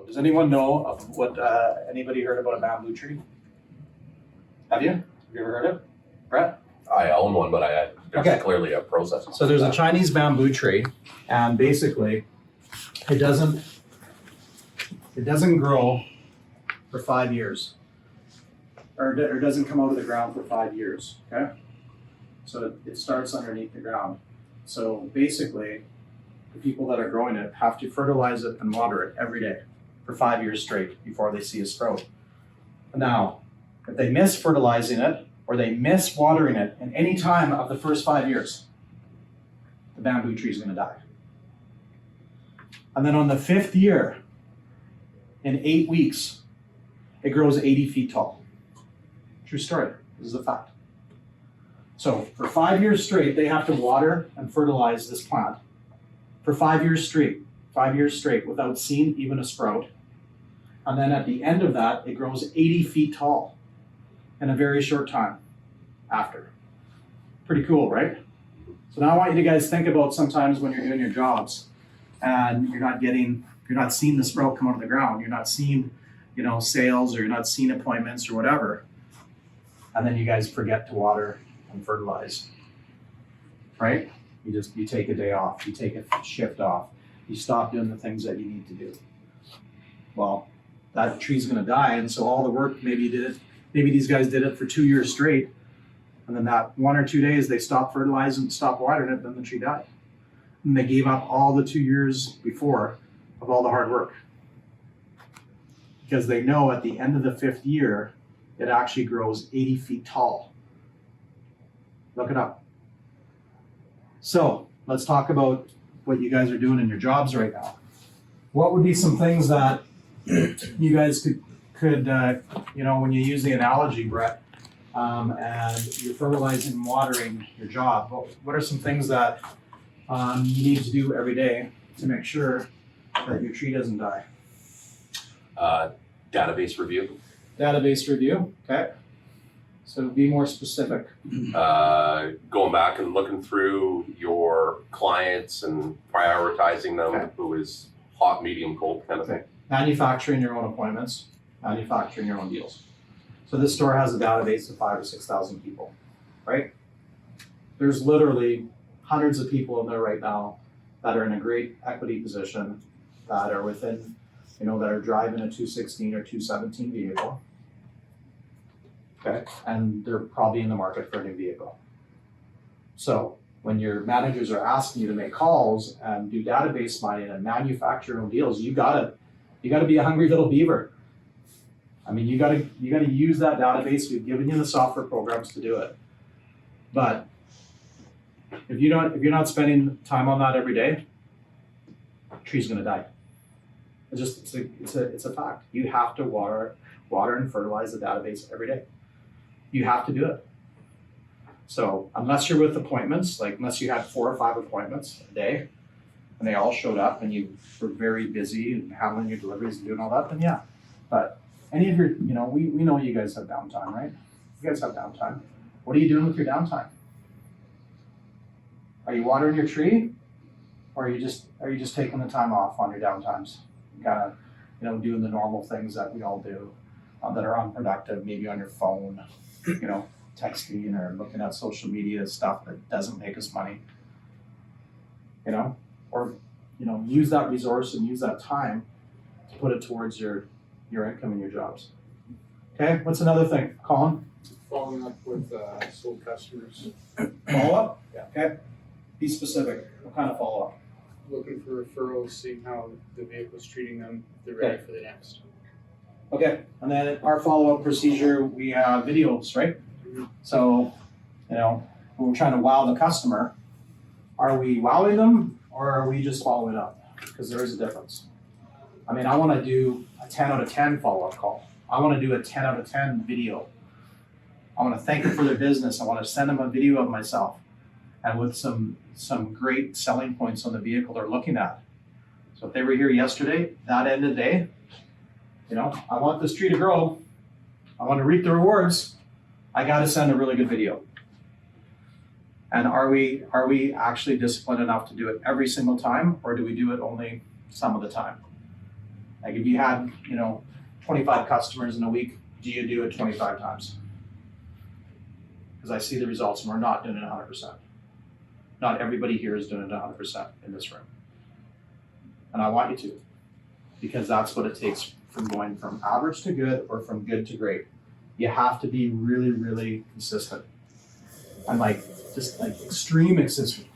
Does anyone know of what, anybody heard about a bamboo tree? Have you? Have you ever heard of it? Brett? I own one, but there's Okay. clearly a process. So there's a Chinese bamboo tree, and basically it doesn't grow for 5 years, or doesn't come out of the ground for 5 years, okay? So it starts underneath the ground. So basically, the people that are growing it have to fertilize it and water it every day for 5 years straight before they see a sprout. Now, if they miss fertilizing it or they miss watering it in any time of the first 5 years, the bamboo tree is going to die. And then on the 5th year, in 8 weeks, it grows 80 feet tall. True story. This is a fact. So for 5 years straight, they have to water and fertilize this plant for 5 years straight, without seeing even a sprout. And then at the end of that, it grows 80 feet tall in a very short time after. Pretty cool, right? So now I want you guys think about sometimes when you're doing your jobs and you're not seeing the sprout come out of the ground, you're not seeing, sales, or you're not seeing appointments or whatever. And then you guys forget to water and fertilize, right? You take a day off, you take a shift off, you stop doing the things that you need to do. Well, that tree's gonna die, and so all the work maybe these guys did it for 2 years straight, and then that 1 or 2 days they stopped fertilizing, stopped watering it, then the tree died. And they gave up all the 2 years before of all the hard work. Because they know at the end of the 5th year, it actually grows 80 feet tall. Look it up. So let's talk about what you guys are doing in your jobs right now. What would be some things that you guys could when you use the analogy, Brett, and you're fertilizing and watering your job, what are some things that you need to do every day to make sure that your tree doesn't die? Database review. Database review, okay. So be more specific. Going back and looking through your clients and prioritizing them, Okay. who is hot, medium, cold kind of thing. Manufacturing your own appointments, manufacturing your own deals. So this store has a database of 5,000 or 6,000 people, right? There's literally hundreds of people in there right now that are in a great equity position, that are within, that are driving a 216 or 217 vehicle. Okay, and they're probably in the market for a new vehicle. So when your managers are asking you to make calls and do database mining and manufacture your own deals, you gotta be a hungry little beaver. I mean, you gotta use that database. We've given you the software programs to do it. But if you're not spending time on that every day, the tree's gonna die. It's a fact. You have to water and fertilize the database every day. You have to do it. So unless you're with appointments, like unless you had 4 or 5 appointments a day and they all showed up and you were very busy and handling your deliveries and doing all that, then yeah. But any of your, we know you guys have downtime, right? You guys have downtime. What are you doing with your downtime? Are you watering your tree, or are you just taking the time off on your downtimes? Kind of, doing the normal things that we all do that are unproductive, maybe on your phone, texting or looking at social media stuff that doesn't make us money, or use that resource and use that time to put it towards your income and your jobs. Okay, what's another thing, Colin? Following up with sold customers. Follow up? Yeah. Okay, be specific. What kind of follow up? Looking for referrals, seeing how the vehicle's treating them, if they're ready for the next. Okay, and then our follow-up procedure, we have videos, right? So, when we're trying to wow the customer, are we wowing them or are we just following up? Because there is a difference. I mean, I want to do a 10 out of 10 follow-up call. I want to do a 10 out of 10 video. I want to thank them for their business. I want to send them a video of myself and with some great selling points on the vehicle they're looking at. So if they were here yesterday, that end of the day, I want this tree to grow. I want to reap the rewards. I got to send a really good video. And are we actually disciplined enough to do it every single time, or do we do it only some of the time? Like if you had, 25 customers in a week, do you do it 25 times? Because I see the results and we're not doing it 100%. Not everybody here is doing it 100% in this room. And I want you to, because that's what it takes from going from average to good or from good to great. You have to be really, really consistent. And just extreme consistent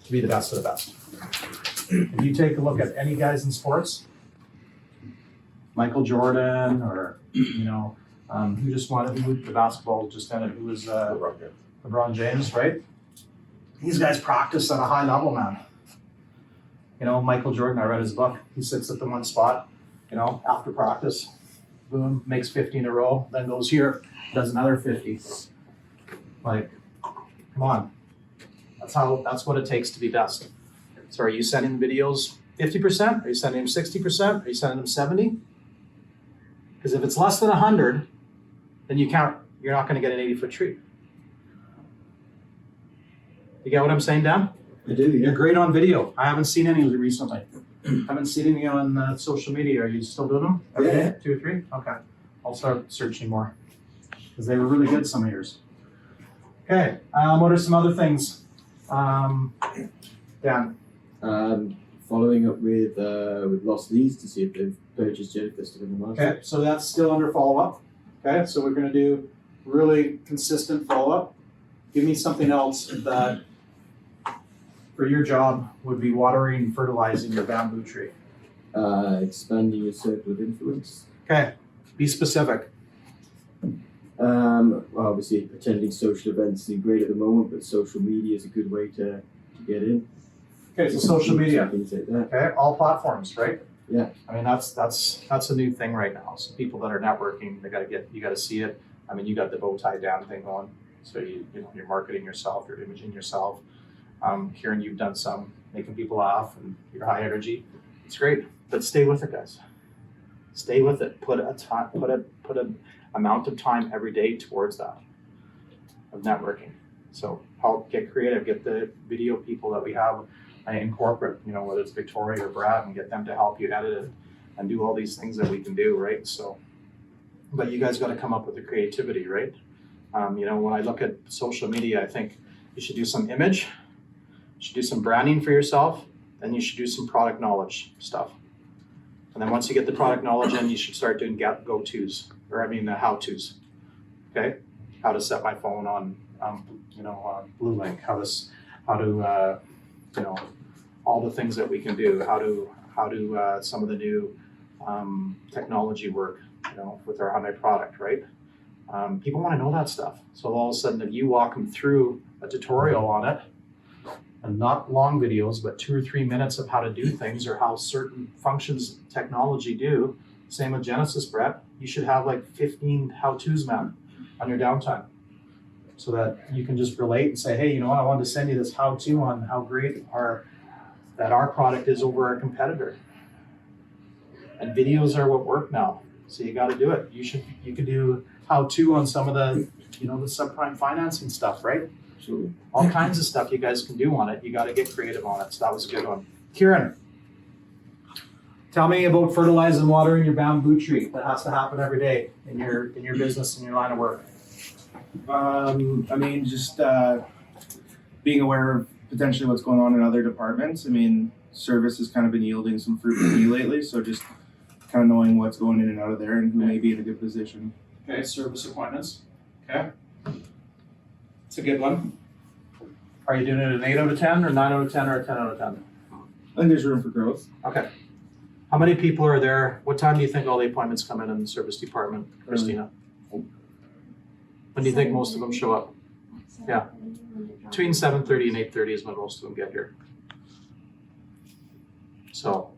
to be the best of the best. If you take a look at any guys in sports, Michael Jordan or, who just wanted the basketball just ended, who was LeBron James, right? These guys practice at a high level, man. Michael Jordan, I read his book. He sits at the one spot, after practice, boom, makes 50 in a row, then goes here, does another 50. Like, come on. That's what it takes to be best. So are you sending videos 50%? Are you sending them 60%? Are you sending them 70? Because if it's less than 100, then you're not going to get an 80-foot tree. You get what I'm saying, Dan? I do, yeah. You're great on video. I haven't seen any recently. Haven't seen any on social media. Are you still doing them? Every day? 2 or 3? Okay. I'll start searching more. Because they were really good, some of yours. Okay. What are some other things? Dan? Following up with lost leads to see if they've purchased yet, if they're still in the market. Okay, so that's still under follow-up. Okay, so we're going to do really consistent follow-up. Give me something else that, for your job, would be watering and fertilizing your bamboo tree. Expanding your circle of influence. Okay, be specific. Well, obviously, attending social events isn't great at the moment, but social media is a good way to get in. Okay, so social media. Things like that. Okay, all platforms, right? Yeah. I mean, that's a new thing right now. So people that are networking, you got to see it. I mean, you got the bow tie down thing going. So you're marketing yourself, you're imaging yourself. Hearing you've done some, making people laugh, and you're high energy. It's great, but stay with it, guys. Stay with it. Put an amount of time every day towards that of networking. So help get creative. Get the video people that we have in corporate, whether it's Victoria or Brad, and get them to help you edit it and do all these things that we can do, right? So, but you guys got to come up with the creativity, right? When I look at social media, I think you should do some image, you should do some branding for yourself, then you should do some product knowledge stuff. And then once you get the product knowledge in, you should start doing go-tos, the how-tos, okay? How to set my phone on, on Blue Link, how to all the things that we can do, how to some of the new technology work, with our Hyundai product, right? People want to know that stuff. So all of a sudden, if you walk them through a tutorial on it, and not long videos, but 2 or 3 minutes of how to do things or how certain functions technology do, same with Genesis, Brett, you should have like 15 how-tos, man, on your downtime. So that you can just relate and say, hey, you know what, I wanted to send you this how-to on how great our product is over our competitor. And videos are what work now. So you got to do it. You could do how-to on some of the, the subprime financing stuff, right? Absolutely. All kinds of stuff you guys can do on it. You got to get creative on it. So that was a good one. Kieran, tell me about fertilizing and watering your bamboo tree. That has to happen every day in your business and your line of work. Just being aware of potentially what's going on in other departments. Service has kind of been yielding some fruit for me lately, so just kind of knowing what's going in and out of there and who may be in a good position. Okay, service appointments. Okay. It's a good one. Are you doing it an 8 out of 10 or 9 out of 10 or a 10 out of 10? I think there's room for growth. Okay. How many people are there? What time do you think all the appointments come in the service department, Christina? When do you think most of them show up? Yeah. Between 7:30 and 8:30 is when most of them get here. So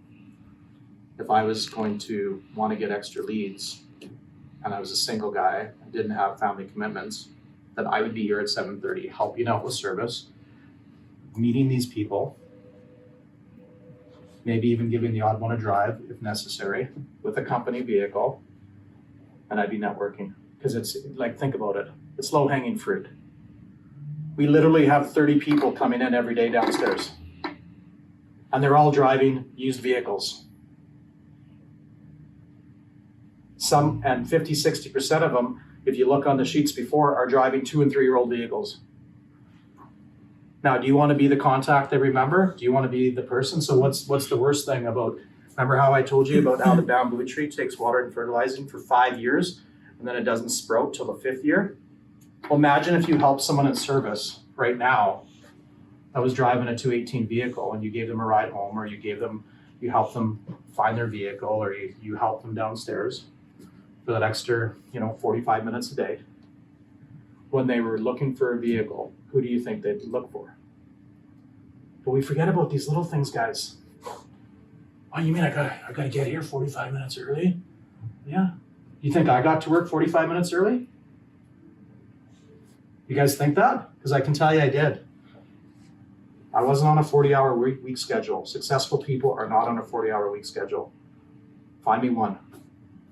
if I was going to want to get extra leads and I was a single guy and didn't have family commitments, then I would be here at 7:30, helping out with service, meeting these people, maybe even giving the odd one a drive if necessary with a company vehicle, and I'd be networking. Because it's like, think about it, it's low-hanging fruit. We literally have 30 people coming in every day downstairs, and they're all driving used vehicles. Some, and 50-60% of them, if you look on the sheets before, are driving 2 and 3-year-old vehicles. Now, do you want to be the contact they remember? Do you want to be the person? So what's the worst thing about, remember how I told you about how the bamboo tree takes water and fertilizing for 5 years and then it doesn't sprout till the 5th year? Well, imagine if you help someone in service right now that was driving a 218 vehicle and you gave them a ride home, or you helped them find their vehicle, or you helped them downstairs for that extra, 45 minutes a day. When they were looking for a vehicle, who do you think they'd look for? But we forget about these little things, guys. Oh, you mean I gotta get here 45 minutes early? Yeah. You think I got to work 45 minutes early? You guys think that? Because I can tell you I did. I wasn't on a 40-hour week schedule. Successful people are not on a 40-hour week schedule. Find me one.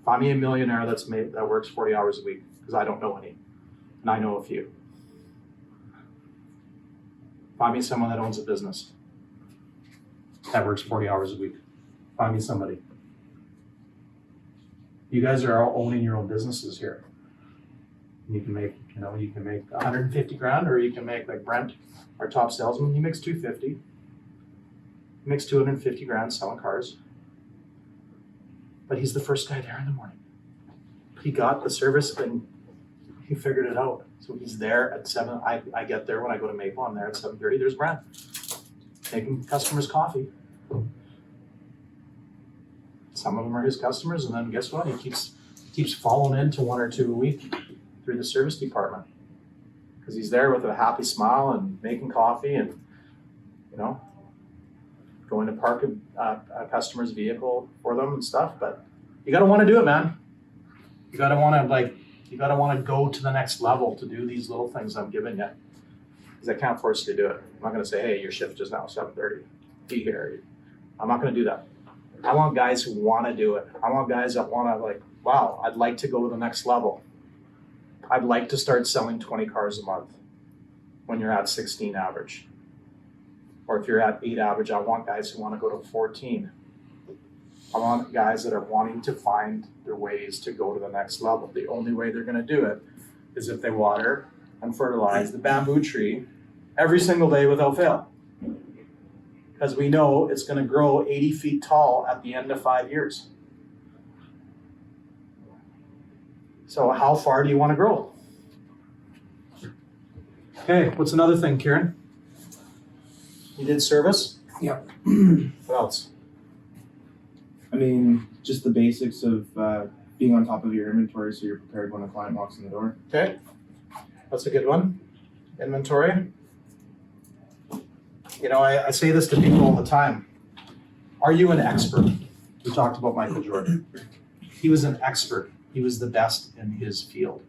Find me a millionaire that works 40 hours a week, because I don't know any. And I know a few. Find me someone that owns a business that works 40 hours a week. Find me somebody. You guys are all owning your own businesses here. You can make 150 grand, or you can make like Brent, our top salesman. He makes 250. He makes 250 grand selling cars. But he's the first guy there in the morning. He got the service and he figured it out. So he's there at 7. I get there when I go to Maple. I'm there at 7:30. There's Brent making customers coffee. Some of them are his customers, and then guess what? He keeps falling into 1 or 2 a week through the service department, because he's there with a happy smile and making coffee and going to park a customer's vehicle for them and stuff. But you got to want to do it, man. You got to want to go to the next level to do these little things I'm giving you, because I can't force you to do it. I'm not going to say, hey, your shift is now 7:30. Be here. I'm not going to do that. I want guys who want to do it. I want guys that want to wow, I'd like to go to the next level. I'd like to start selling 20 cars a month when you're at 16 average. Or if you're at 8 average, I want guys who want to go to 14. I want guys that are wanting to find their ways to go to the next level. The only way they're going to do it is if they water and fertilize the bamboo tree every single day without fail. Because we know it's going to grow 80 feet tall at the end of 5 years. So how far do you want to grow? Okay, what's another thing, Kieran? You did service? Yep. What else? I mean, just the basics of being on top of your inventory so you're prepared when a client walks in the door. Okay, that's a good one. Inventory. I say this to people all the time. Are you an expert? We talked about Michael Jordan. He was an expert. He was the best in his field.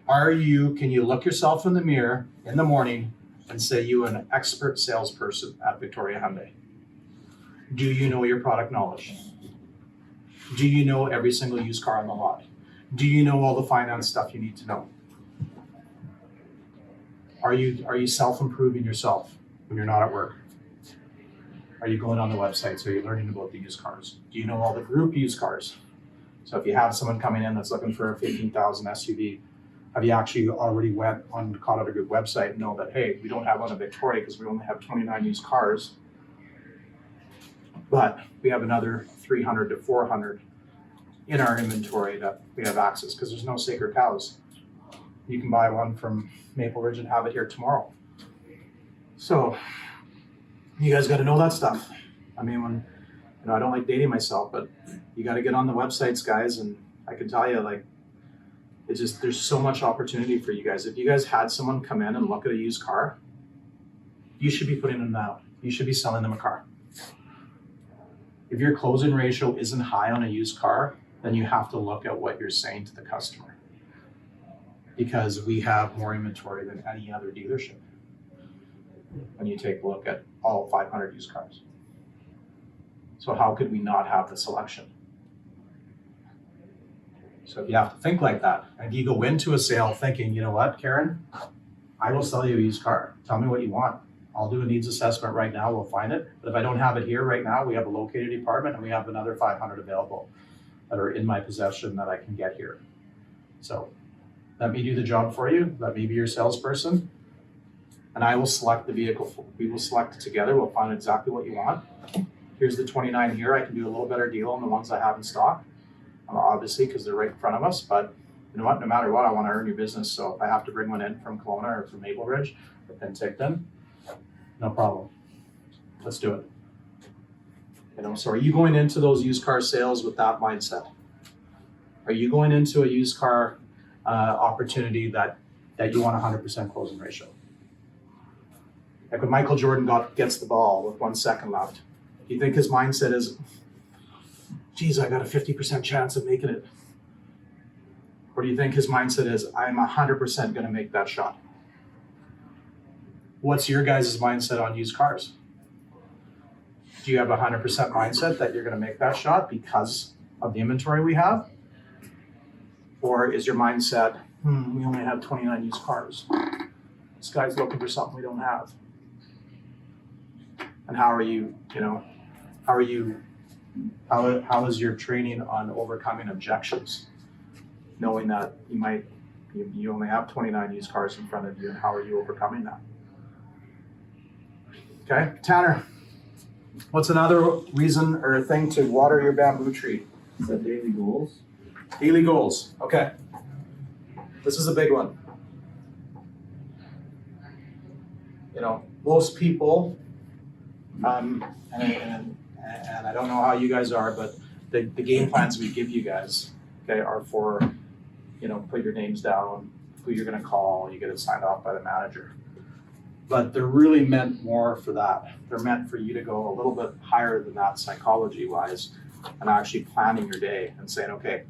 Can you look yourself in the mirror in the morning and say you are an expert salesperson at Victoria Hyundai? Do you know your product knowledge? Do you know every single used car on the lot? Do you know all the finance stuff you need to know? Are you self-improving yourself when you're not at work? Are you going on the websites? Are you learning about the used cars? Do you know all the group used cars? So if you have someone coming in that's looking for a 15,000 SUV, have you actually already went on the Kot Auto Group website and know that, hey, we don't have one in Victoria because we only have 29 used cars, but we have another 300 to 400 in our inventory that we have access, because there's no sacred cows. You can buy one from Maple Ridge and have it here tomorrow. So you guys got to know that stuff. I mean, I don't like dating myself, but you got to get on the websites, guys. And I can tell you, there's so much opportunity for you guys. If you guys had someone come in and look at a used car, you should be putting them out. You should be selling them a car. If your closing ratio isn't high on a used car, then you have to look at what you're saying to the customer, because we have more inventory than any other dealership when you take a look at all 500 used cars. So how could we not have the selection? So if you have to think like that, and you go into a sale thinking, you know what, Karen, I will sell you a used car. Tell me what you want. I'll do a needs assessment right now. We'll find it. But if I don't have it here right now, we have a located department and we have another 500 available. that are in my possession that I can get here. So let me do the job for you. Let me be your salesperson. And I will select the vehicle. We will select it together. We'll find exactly what you want. Here's the 29 here. I can do a little better deal on the ones I have in stock, obviously, because they're right in front of us. But you know what? No matter what, I want to earn your business. So if I have to bring one in from Kelowna or from Maple Ridge or Penticton, no problem. Let's do it. You know, so are you going into those used car sales with that mindset? Are you going into a used car opportunity that you want 100% closing ratio? Like when Michael Jordan gets the ball with 1 second left, do you think his mindset is, geez, I got a 50% chance of making it? Or do you think his mindset is, I'm 100% going to make that shot? What's your guys' mindset on used cars? Do you have a 100% mindset that you're going to make that shot because of the inventory we have? Or is your mindset, we only have 29 used cars. This guy's looking for something we don't have. And how is your training on overcoming objections? Knowing that you only have 29 used cars in front of you, and how are you overcoming that? Okay, Tanner, what's another reason or thing to water your bamboo tree? Set daily goals. Daily goals, okay. This is a big one. You know, most people, and I don't know how you guys are, but the game plans we give you guys, okay, are for, you know, put your names down, who you're gonna call, you get it signed off by the manager. But they're really meant more for that. They're meant for you to go a little bit higher than that psychology-wise and actually planning your day and saying, okay,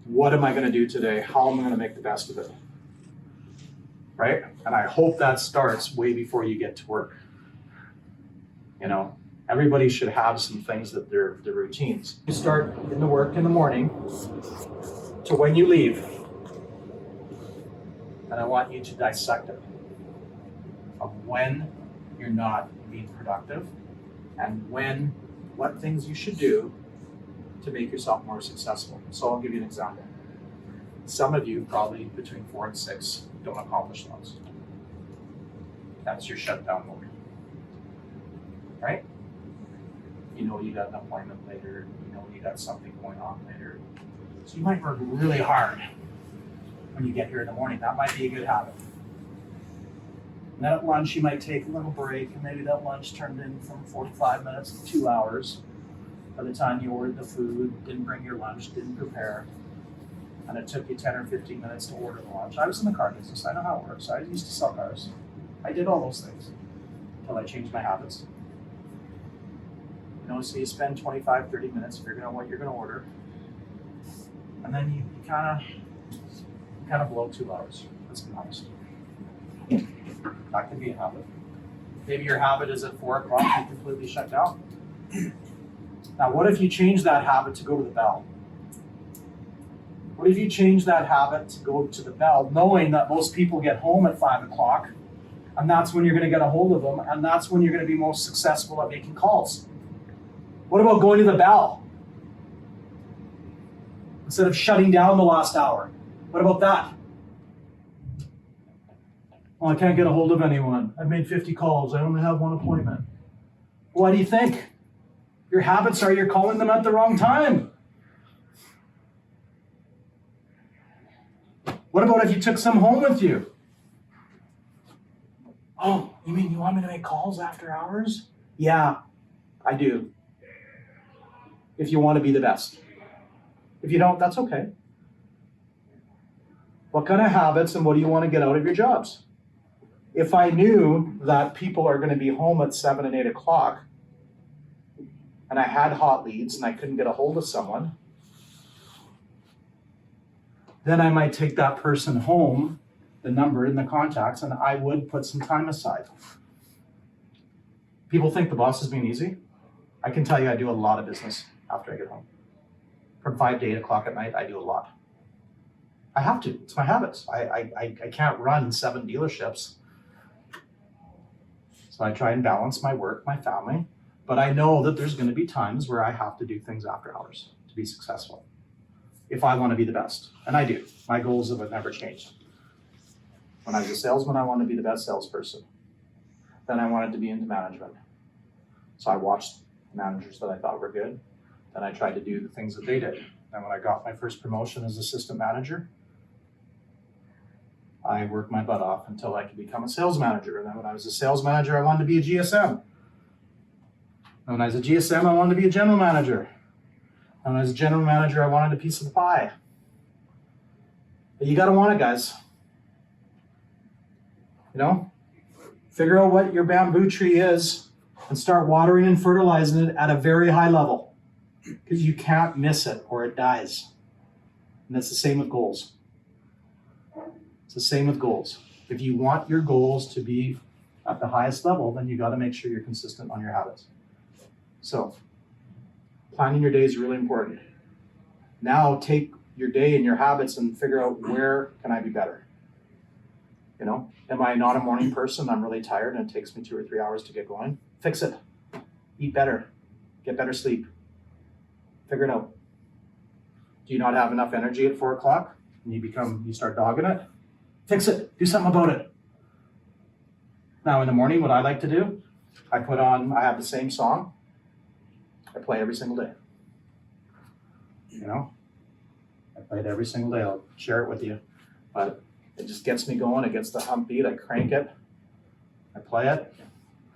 what am I gonna do today? How am I gonna make the best of it? Right? And I hope that starts way before you get to work. You know, everybody should have some things that they're routines. You start in the work in the morning to when you leave. And I want you to dissect it of when you're not being productive and what things you should do to make yourself more successful. So I'll give you an example. Some of you, probably between 4 and 6, don't accomplish those. That's your shutdown mode. Right? You know you got an appointment later, you know you got something going on later. So you might work really hard when you get here in the morning. That might be a good habit. And then at lunch you might take a little break, and maybe that lunch turned in from 45 minutes to 2 hours. By the time you ordered the food, didn't bring your lunch, didn't prepare, and it took you 10 or 15 minutes to order the lunch. I was in the car business, I know how it works. I used to sell cars. I did all those things until I changed my habits. You know, so you spend 25, 30 minutes figuring out what you're going to order, and then you kind of blow 2 hours. Let's be honest. That can be a habit. Maybe your habit is at 4 o'clock you completely shut down. Now, what if you change that habit to go to the bell? What if you change that habit to go to the bell, knowing that most people get home at 5 o'clock, and that's when you're going to get a hold of them, and that's when you're going to be most successful at making calls? What about going to the bell instead of shutting down the last hour? What about that? Well, I can't get a hold of anyone. I've made 50 calls. I only have 1 appointment. Why do you think? Your habits are you're calling them at the wrong time. What about if you took some home with you? Oh, you mean you want me to make calls after hours? Yeah, I do. If you want to be the best. If you don't, that's okay. What kind of habits and what do you want to get out of your jobs? If I knew that people are going to be home at 7 and 8 o'clock, and I had hot leads and I couldn't get a hold of someone, then I might take that person home, the number and the contacts, and I would put some time aside. People think the boss is being easy. I can tell you I do a lot of business after I get home. From 5 to 8 o'clock at night, I do a lot. I have to, it's my habits. I can't run 7 dealerships. So I try and balance my work, my family, but I know that there's going to be times where I have to do things after hours to be successful. if I want to be the best. And I do. My goals have never changed. When I was a salesman, I wanted to be the best salesperson. Then I wanted to be into management. So I watched managers that I thought were good. Then I tried to do the things that they did. And when I got my first promotion as assistant manager, I worked my butt off until I could become a sales manager. And then when I was a sales manager, I wanted to be a GSM. And when I was a GSM, I wanted to be a general manager. And when I was a general manager, I wanted a piece of the pie. But you gotta want it, guys. You know? Figure out what your bamboo tree is and start watering and fertilizing it at a very high level. Because you can't miss it or it dies. And that's the same with goals. It's the same with goals. If you want your goals to be at the highest level, then you got to make sure you're consistent on your habits. So, planning your day is really important. Now take your day and your habits and figure out where can I be better. You know, am I not a morning person? I'm really tired and it takes me 2 or 3 hours to get going. Fix it. Eat better. Get better sleep. Figure it out. Do you not have enough energy at 4 o'clock and you start dogging it? Fix it. Do something about it. Now in the morning, what I like to do, I have the same song. I play every single day. You know, I play it every single day. I'll share it with you, but it just gets me going. It gets the hump beat. I crank it. I play it.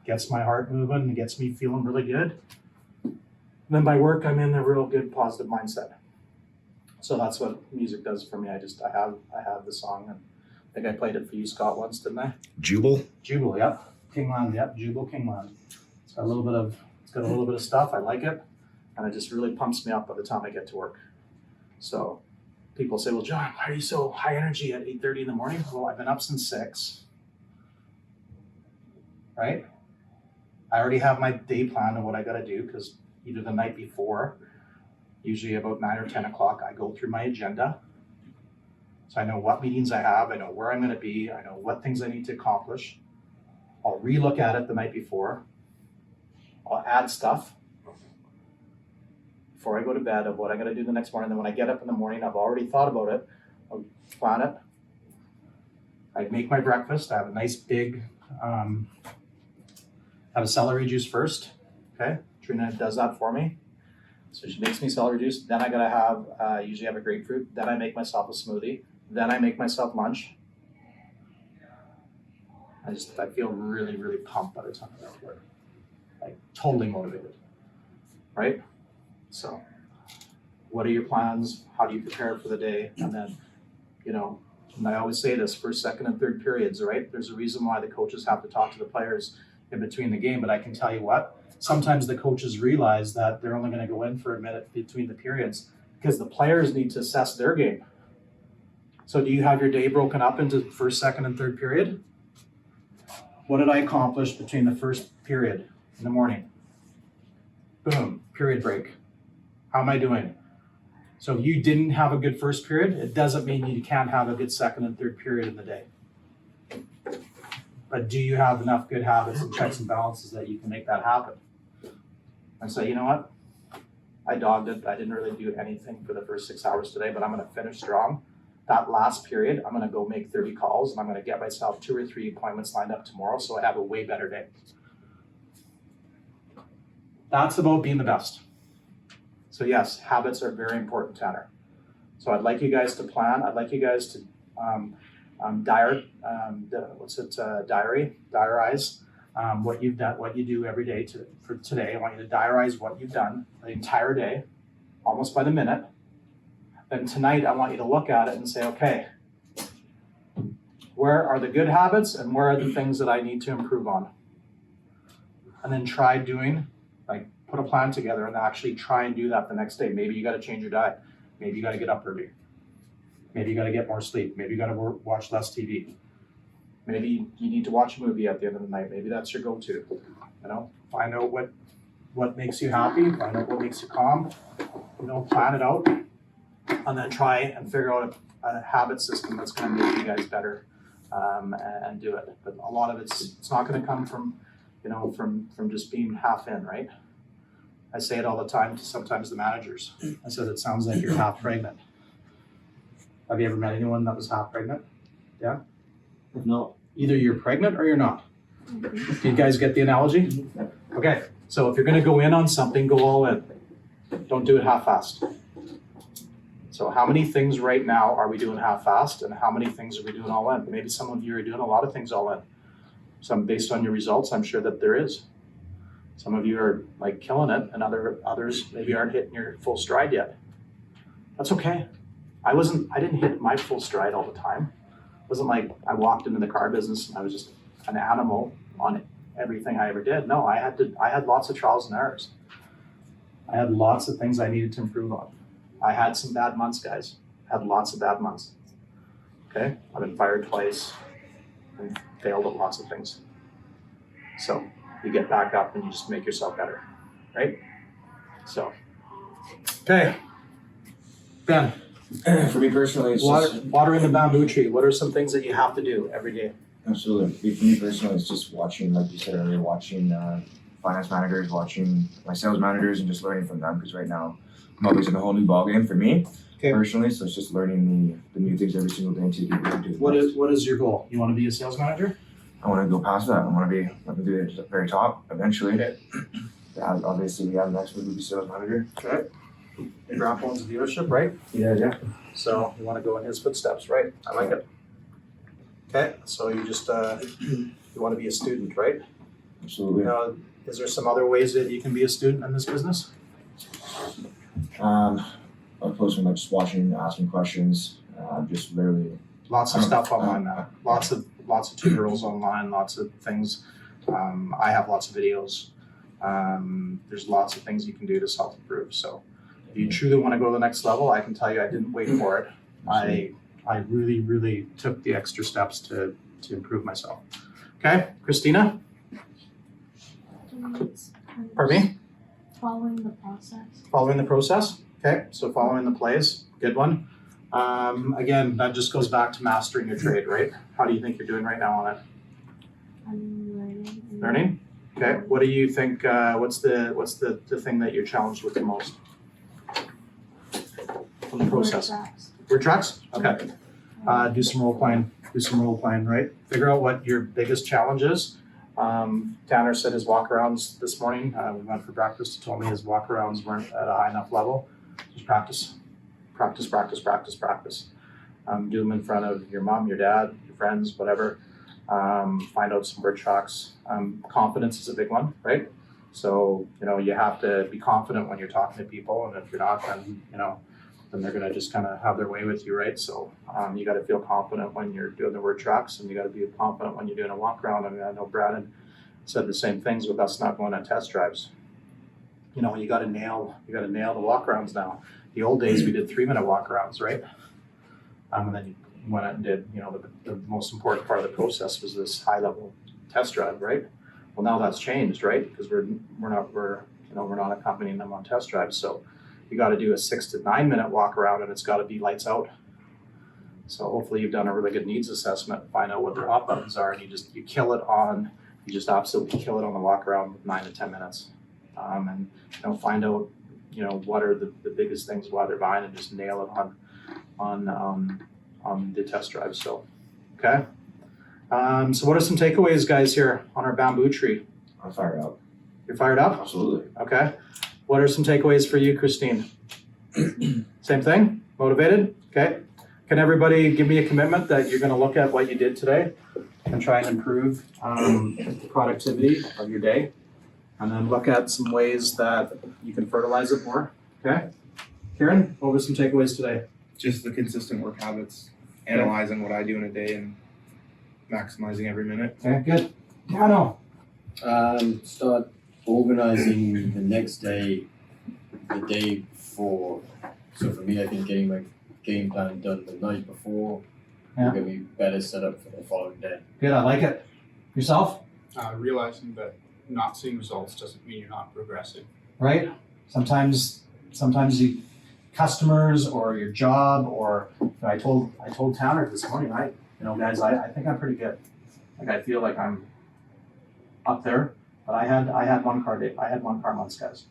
Gets my heart moving. It gets me feeling really good. And then by work, I'm in a real good positive mindset. So that's what music does for me. I have the song, and I think I played it for you, Scott, once, didn't I? Jubal? Jubal, yep. Kingland, yep. Jubal, Kingland. It's got a little bit of stuff. I like it, and it just really pumps me up by the time I get to work. So people say, well, John, why are you so high energy at 8:30 in the morning? Well, I've been up since 6, right? I already have my day plan of what I got to do, because either the night before, usually about 9 or 10 o'clock, I go through my agenda. So I know what meetings I have, I know where I'm going to be, I know what things I need to accomplish. I'll relook at it the night before. I'll add stuff before I go to bed of what I'm going to do the next morning. Then when I get up in the morning, I've already thought about it. I'll plan it. I make my breakfast. I have a nice big, have a celery juice first. Okay, Trina does that for me. So she makes me celery juice. Then I gotta have, usually have a grapefruit. Then I make myself a smoothie. Then I make myself lunch. I feel really, really pumped by the time I get to work. Like totally motivated, right? So what are your plans? How do you prepare for the day? And then, you know, and I always say this, first, second, and third periods, right? There's a reason why the coaches have to talk to the players in between the game, but I can tell you what, sometimes the coaches realize that they're only going to go in for a minute between the periods because the players need to assess their game. So do you have your day broken up into first, second, and third period? What did I accomplish between the first period in the morning? Boom, period break. How am I doing? So if you didn't have a good first period, it doesn't mean you can't have a good second and third period in the day. But do you have enough good habits and checks and balances that you can make that happen? And say, you know what? I dogged it. I didn't really do anything for the first 6 hours today, but I'm going to finish strong. That last period, I'm going to go make 30 calls, and I'm going to get myself 2 or 3 appointments lined up tomorrow so I have a way better day. That's about being the best. So yes, habits are very important, Tanner. So I'd like you guys to plan. I'd like you guys to diarize what you've done, what you do every day for today. I want you to diarize what you've done the entire day, almost by the minute. Then tonight, I want you to look at it and say, okay, where are the good habits and where are the things that I need to improve on? And then try doing, like, put a plan together and actually try and do that the next day. Maybe you got to change your diet. Maybe you got to get up early. Maybe you got to get more sleep. Maybe you got to watch less TV. Maybe you need to watch a movie at the end of the night. Maybe that's your go-to. You know, find out what makes you happy. Find out what makes you calm. You know, plan it out, and then try and figure out a habit system that's going to make you guys better, and do it. But a lot of it's not going to come from, you know, from just being half in, right? I say it all the time to sometimes the managers. I said, it sounds like you're half pregnant. Have you ever met anyone that was half pregnant? If not, Either you're pregnant or you're not. Do you guys get the analogy? Okay, so if you're gonna go in on something, go all in. Don't do it half-assed. So how many things right now are we doing half-assed and how many things are we doing all in? Maybe some of you are doing a lot of things all in. Some based on your results, I'm sure that there is. Some of you are like killing it and others maybe aren't hitting your full stride yet. That's okay. I didn't hit my full stride all the time. It wasn't like I walked into the car business and I was just an animal on everything I ever did. No, I had lots of trials and errors. I had lots of things I needed to improve on. I had some bad months, guys. I had lots of bad months. Okay, I've been fired twice and failed at lots of things. So you get back up and you just make yourself better, right? So, okay, Ben, for me personally, it's just watering the bamboo tree. What are some things that you have to do every day? absolutely. For me personally, it's just watching, like you said earlier, watching finance managers, watching my sales managers, and just learning from them. Because right now, I'm always in a whole new ballgame for me personally. So it's just learning the new things every single day until you get really do. What is your goal? You want to be a sales manager? I want to go past that. I want to be at the very top eventually. Okay. Obviously, next week will be sales manager. Okay. Your grandpa owns a dealership, right? Yeah. So you want to go in his footsteps, right? I like it. Okay, so you just you want to be a student, right? Absolutely. Is there some other ways that you can be a student in this business? I'm posting like just watching, asking questions, just literally. Lots of stuff online now. Lots of tutorials online. Lots of things. I have lots of videos. There's lots of things you can do to self-improve. So if you truly want to go to the next level, I can tell you I didn't wait for it. I really, really took the extra steps to improve myself. Okay, Christina? Pardon me? Following the process. Following the process? Okay, so following the plays, good one. Again, that just goes back to mastering your trade, right? How do you think you're doing right now on it? I'm learning. Learning? Okay, what do you think, what's the thing that you're challenged with the most? From the process? Word tracks? Okay. Do some role playing, right? Figure out what your biggest challenge is. Tanner said his walkarounds this morning, we went for breakfast, he told me his walkarounds weren't at a high enough level. Just practice. Do them in front of your mom, your dad, your friends, whatever. Find out some word tracks. Confidence is a big one, right? So, you have to be confident when you're talking to people, and if you're not, then, then they're gonna just kind of have their way with you, right? So you got to feel confident when you're doing the word tracks, and you got to be confident when you're doing a walk around. I mean, I know Brad said the same things with us not going on test drives. You got to nail the walk arounds now. The old days we did 3-minute walk arounds, right? And then you went out and did, the most important part of the process was this high level test drive, right? Well, now that's changed, right? Because we're not accompanying them on test drives, so. You got to do a 6 to 9 minute walk around, and it's got to be lights out. So hopefully you've done a really good needs assessment, find out what their hot buttons are, and you just absolutely kill it on the walk around with 9 to 10 minutes. And find out what are the biggest things why they're buying, and just nail it on the test drive. So okay. So what are some takeaways, guys, here on our bamboo tree? I'm fired up. You're fired up? Absolutely. Okay. What are some takeaways for you, Christine? Same thing? Motivated? Okay. Can everybody give me a commitment that you're going to look at what you did today and try and improve the productivity of your day, and then look at some ways that you can fertilize it more? Okay. Karen, what were some takeaways today? Just the consistent work habits, analyzing what I do in a day and maximizing every minute. Okay, good. Tano. Start organizing the next day, the day before. So for me, I think getting my game plan done the night before will get me better set up for the following day. Good, I like it. Yourself? Realizing that not seeing results doesn't mean you're not progressing. Right? Sometimes you customers or your job, or I told Tanner this morning, guys, I think I'm pretty good. Like I feel like I'm up there, but I had one car months, guys,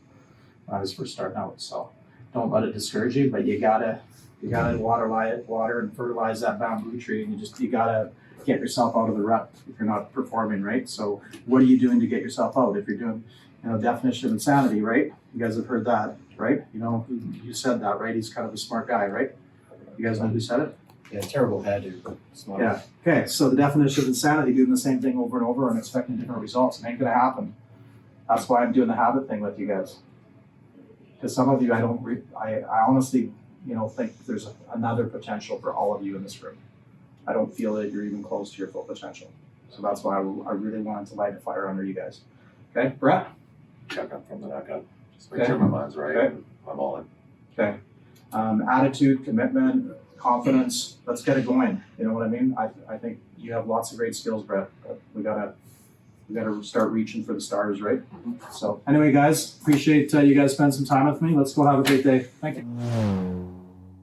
when I was first starting out. So don't let it discourage you, but you gotta You gotta water and fertilize that bamboo tree, and you gotta get yourself out of the rut if you're not performing, right? So what are you doing to get yourself out? If you're doing, definition of insanity, right? You guys have heard that, right? You said that, right? He's kind of a smart guy, right? You guys know who said it? Yeah, terrible hairdo, but smart. Yeah. Okay, so the definition of insanity, doing the same thing over and over and expecting different results, it ain't gonna happen. That's why I'm doing the habit thing with you guys. Because some of you, I honestly, think there's another potential for all of you in this room. I don't feel that you're even close to your full potential. So that's why I really wanted to light a fire under you guys. Okay, Brett? Check up from the neck up. Just make Okay. sure my mind's right. Okay. And I'm all in. Okay. Attitude, commitment, confidence. Let's get it going. You know what I mean? I think you have lots of great skills, Brett. But we gotta start reaching for the stars, right? So anyway, guys, appreciate you guys spending some time with me. Let's go have a great day. Thank you.